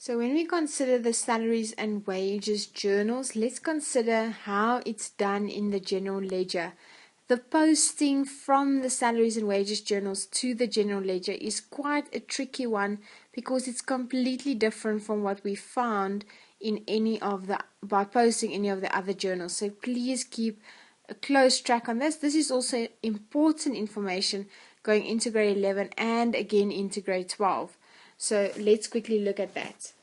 So when we consider the salaries and wages journals, let's consider how it's done in the general ledger. The posting from the salaries and wages journals to the general ledger is quite a tricky one because it's completely different from what we found in by posting any of the other journals. So please keep a close track on this. This is also important information going into grade 11 and again into grade 12. So let's quickly look at that.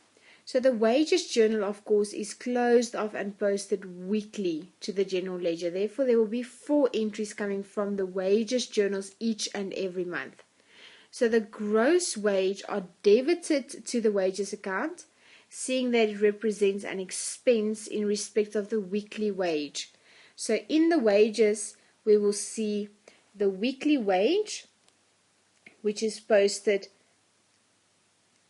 So the wages journal, of course, is closed off and posted weekly to the general ledger. Therefore, there will be 4 entries coming from the wages journals each and every month. So the gross wage are debited to the wages account, seeing that it represents an expense in respect of the weekly wage. So in the wages, we will see the weekly wage, which is posted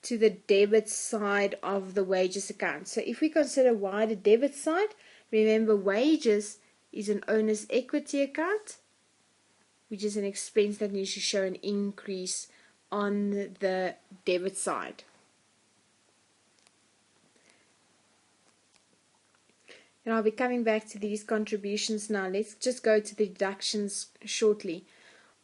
to the debit side of the wages account. So if we consider why the debit side, remember wages is an owner's equity account, which is an expense that needs to show an increase on the debit side. And I'll be coming back to these contributions now. Let's just go to the deductions shortly.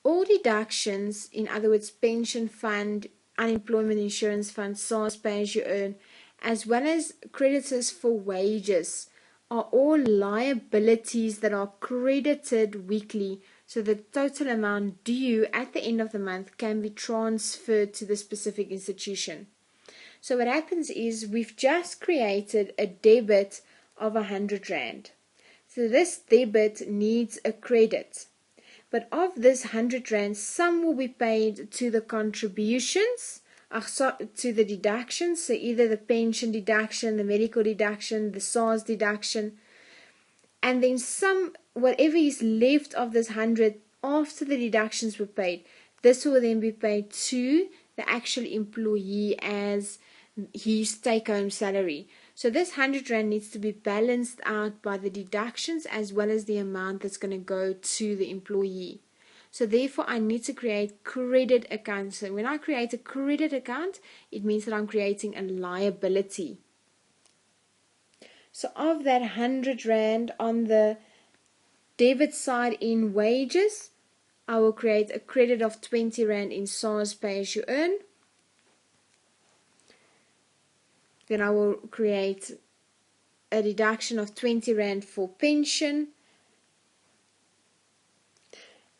All deductions, in other words, pension fund, unemployment insurance fund, SARS, pay as you earn, as well as creditors for wages, are all liabilities that are credited weekly, so the total amount due at the end of the month can be transferred to the specific institution. So what happens is we've just created a debit of 100 Rand. So this debit needs a credit. But of this 100 Rand, some will be paid to the contributions, to the deductions, so either the pension deduction, the medical deduction, the SARS deduction, and then some, whatever is left of this 100 after the deductions were paid, this will then be paid to the actual employee as his take-home salary. So this 100 Rand needs to be balanced out by the deductions as well as the amount that's going to go to the employee. So therefore I need to create credit accounts. So when I create a credit account, it means that I'm creating a liability. So of that 100 Rand on the debit side in wages, I will create a credit of 20 Rand in SARS pay as you earn. Then I will create a deduction of 20 Rand for pension.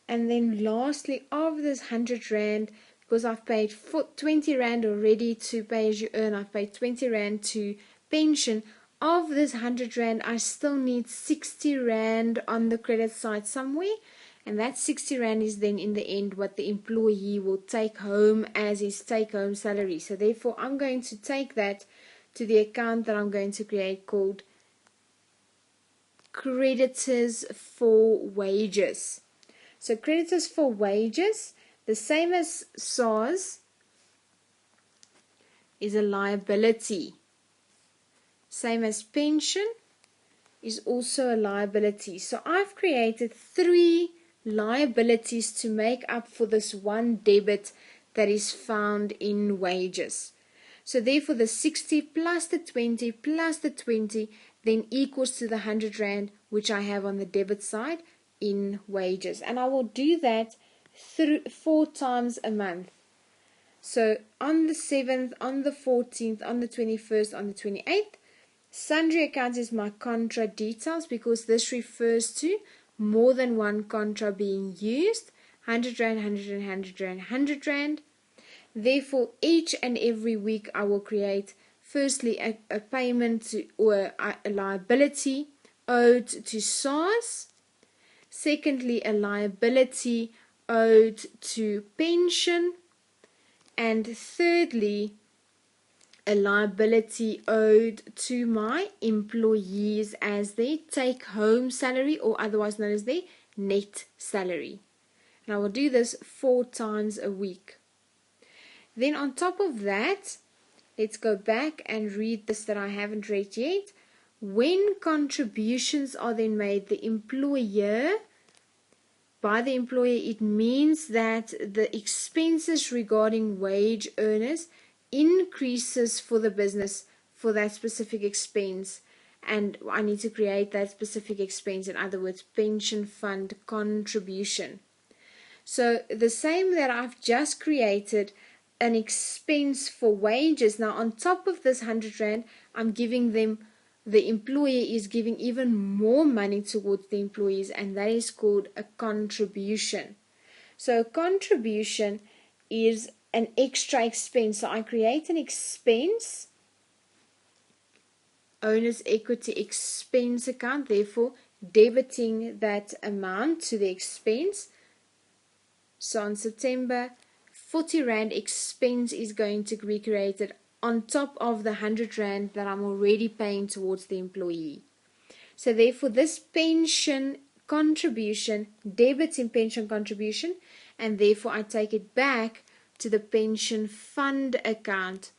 And then lastly, of this 100 Rand, because I've paid 20 Rand already to pay as you earn, I've paid 20 Rand to pension. Of this 100 Rand, I still need 60 Rand on the credit side somewhere. And that 60 Rand is then in the end what the employee will take home as his take-home salary. So therefore, I'm going to take that to the account that I'm going to create called creditors for wages. So creditors for wages, the same as SARS, is a liability. Same as pension is also a liability. So I've created 3 liabilities to make up for this one debit that is found in wages. So therefore the 60 plus the 20 plus the 20 then equals to the 100 Rand which I have on the debit side in wages. And I will do that 4 times a month. So on the 7th, on the 14th, on the 21st, on the 28th, sundry accounts is my contra details because this refers to more than one contra being used. 100 Rand, 100 Rand, 100 Rand, 100 Rand. Therefore, each and every week I will create firstly a payment or a liability owed to SARS. Secondly, a liability owed to pension. And thirdly, a liability owed to my employees as their take-home salary or otherwise known as their net salary. And I will do this 4 times a week. Then on top of that, let's go back and read this that I haven't read yet. When contributions are then made, by the employer, it means that the expenses regarding wage earners increases for the business for that specific expense, and I need to create that specific expense, in other words, pension fund contribution. So the same that I've just created an expense for wages. Now on top of this 100 Rand, I'm giving them, the employer is giving even more money towards the employees, and that is called a contribution. So a contribution is an extra expense. So I create an expense, owner's equity expense account, therefore debiting that amount to the expense. So on September, 40 Rand expense is going to be created on top of the 100 Rand that I'm already paying towards the employee. So therefore this pension contribution debits in pension contribution, and therefore I take it back to the pension fund account,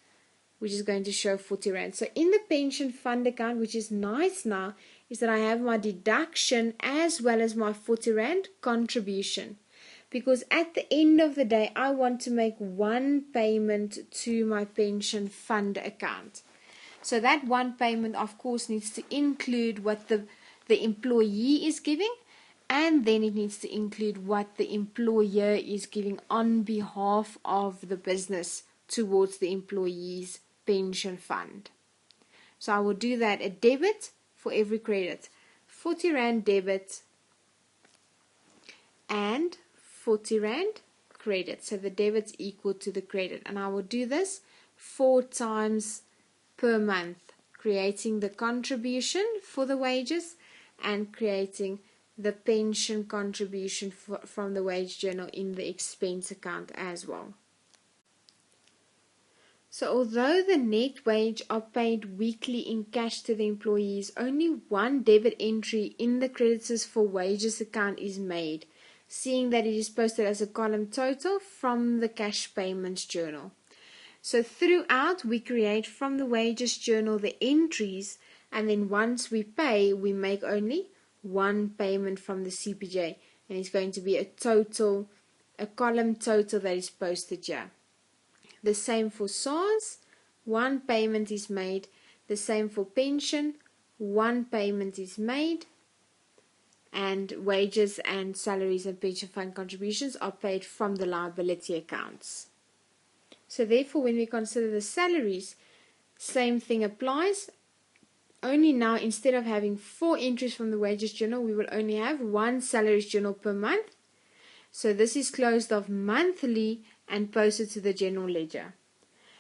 which is going to show 40 Rand. So in the pension fund account, which is nice now, is that I have my deduction as well as my 40 Rand contribution. Because at the end of the day, I want to make one payment to my pension fund account. So that one payment, of course, needs to include what the employee is giving, and then it needs to include what the employer is giving on behalf of the business towards the employee's pension fund. So I will do that, a debit for every credit. 40 Rand debit and 40 Rand credit. So the debit's equal to the credit. And I will do this 4 times per month, creating the contribution for the wages and creating the pension contribution from the wage journal in the expense account as well. So although the net wage are paid weekly in cash to the employees, only one debit entry in the creditors for wages account is made, seeing that it is posted as a column total from the cash payments journal. So throughout we create from the wages journal the entries, and then once we pay, we make only one payment from the CPJ, and it's going to be a column total that is posted here. The same for SARS, one payment is made. The same for pension, one payment is made. And wages and salaries and pension fund contributions are paid from the liability accounts. So therefore, when we consider the salaries, same thing applies. Only now, instead of having 4 entries from the wages journal, we will only have 1 salaries journal per month. So this is closed off monthly and posted to the general ledger.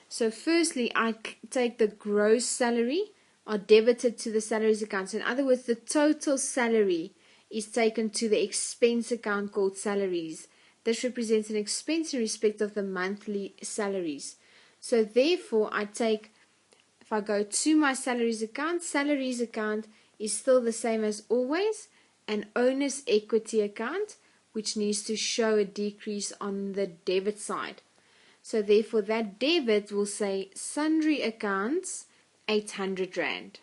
So firstly, I take the gross salary, are debited to the salaries account. So in other words, the total salary is taken to the expense account called salaries. This represents an expense in respect of the monthly salaries. So therefore, if I go to my salaries account is still the same as always, an owner's equity account, which needs to show a decrease on the debit side. So therefore, that debit will say sundry accounts, 800 Rand.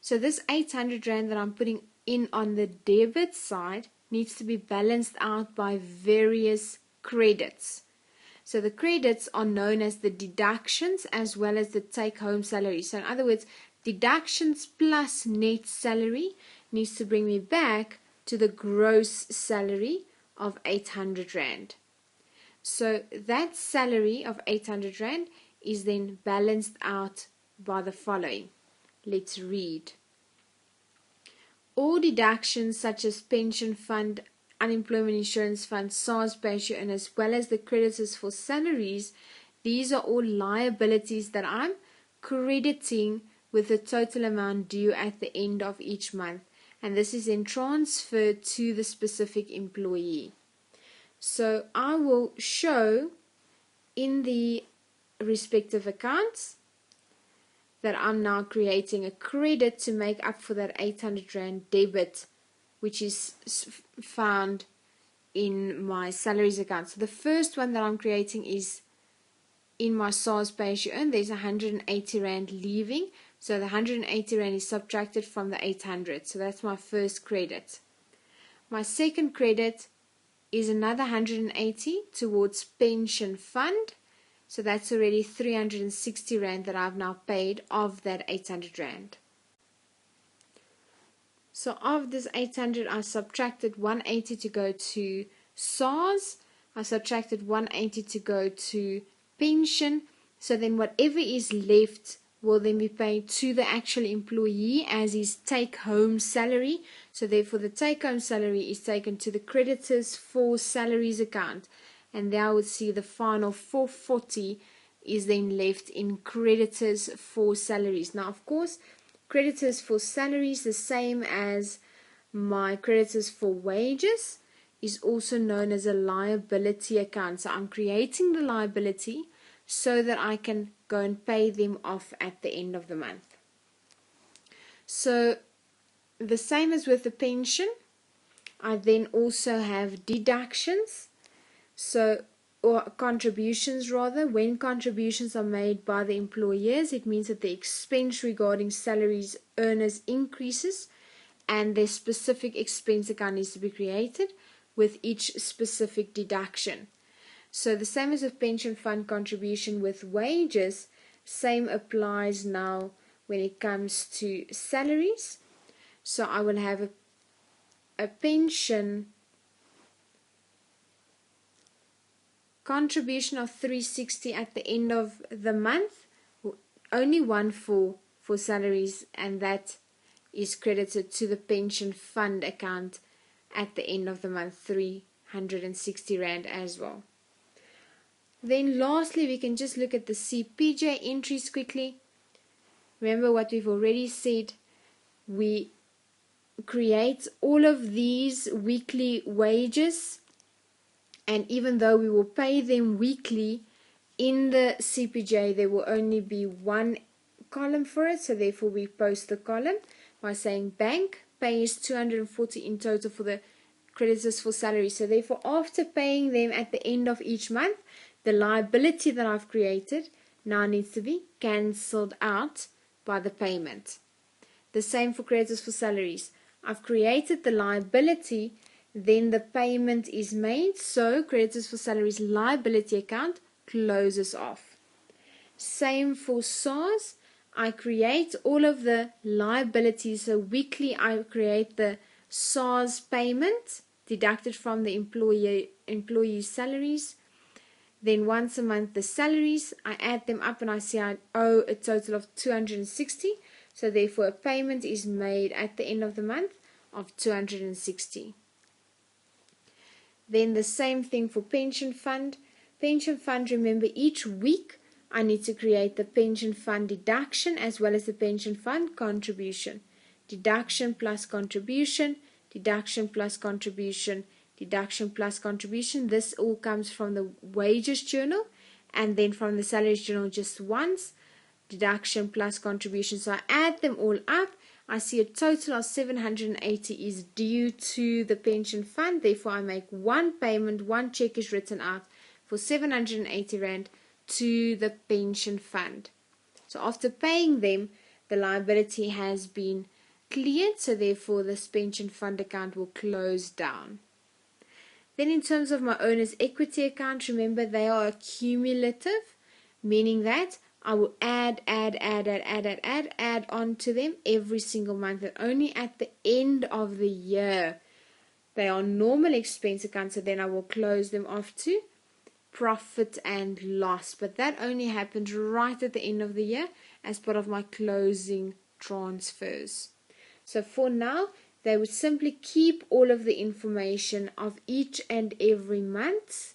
So this 800 Rand that I'm putting in on the debit side needs to be balanced out by various credits. So the credits are known as the deductions as well as the take-home salary. So in other words, deductions plus net salary needs to bring me back to the gross salary of 800 Rand. So that salary of 800 Rand is then balanced out by the following. Let's read. All deductions such as pension fund, unemployment insurance fund, SARS pension, and as well as the creditors for salaries, these are all liabilities that I'm crediting with the total amount due at the end of each month. And this is then transferred to the specific employee. So I will show in the respective accounts that I'm now creating a credit to make up for that 800 Rand debit, which is found in my salaries account. So the first one that I'm creating is in my SARS pay as you earn. There's 180 Rand leaving. So the 180 Rand is subtracted from the 800. So that's my first credit. My second credit is another 180 towards pension fund. So that's already 360 Rand that I've now paid of that 800 Rand. So of this 800, I subtracted 180 to go to SARS. I subtracted 180 to go to pension. So then whatever is left will then be paid to the actual employee as his take-home salary. So therefore the take-home salary is taken to the creditors for salaries account. And there I would see the final 440 is then left in creditors for salaries. Now of course, creditors for salaries, the same as my creditors for wages, is also known as a liability account. So I'm creating the liability so that I can go and pay them off at the end of the month. So the same as with the pension, I then also have deductions. So, or contributions rather. When contributions are made by the employers, it means that the expense regarding salaries earners increases and their specific expense account needs to be created with each specific deduction. So the same as with pension fund contribution with wages, same applies now when it comes to salaries. So I will have a pension contribution of 360 at the end of the month, only one for salaries, and that is credited to the pension fund account at the end of the month, 360 Rand as well. Then lastly, we can just look at the CPJ entries quickly. Remember what we've already said, we create all of these weekly wages, and even though we will pay them weekly, in the CPJ there will only be one column for it, so therefore we post the column by saying bank pays 240 in total for the creditors for salary. So therefore after paying them at the end of each month, the liability that I've created now needs to be cancelled out by the payment. The same for creditors for salaries. I've created the liability, then the payment is made, so creditors for salaries liability account closes off. Same for SARS. I create all of the liabilities, so weekly I create the SARS payment deducted from the employee's salaries. Then once a month the salaries, I add them up and I see I owe a total of 260. So therefore a payment is made at the end of the month of 260. Then the same thing for pension fund. Pension fund, remember each week I need to create the pension fund deduction as well as the pension fund contribution. Deduction plus contribution, deduction plus contribution, deduction plus contribution. This all comes from the wages journal, and then from the salaries journal just once. Deduction plus contribution. So I add them all up. I see a total of 780 is due to the pension fund. Therefore, I make one payment, one check is written out for 780 Rand to the pension fund. So after paying them, the liability has been cleared. So therefore, this pension fund account will close down. Then in terms of my owner's equity account, remember they are cumulative, meaning that I will add on to them every single month, and only at the end of the year they are normal expense accounts, so then I will close them off to profit and loss. But that only happens right at the end of the year as part of my closing transfers. So for now, they would simply keep all of the information of each and every month's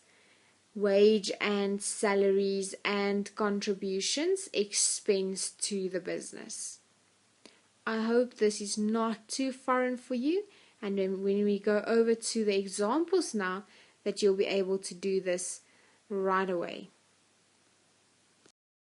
wage and salaries and contributions expense to the business. I hope this is not too foreign for you, and then when we go over to the examples now, that you'll be able to do this right away.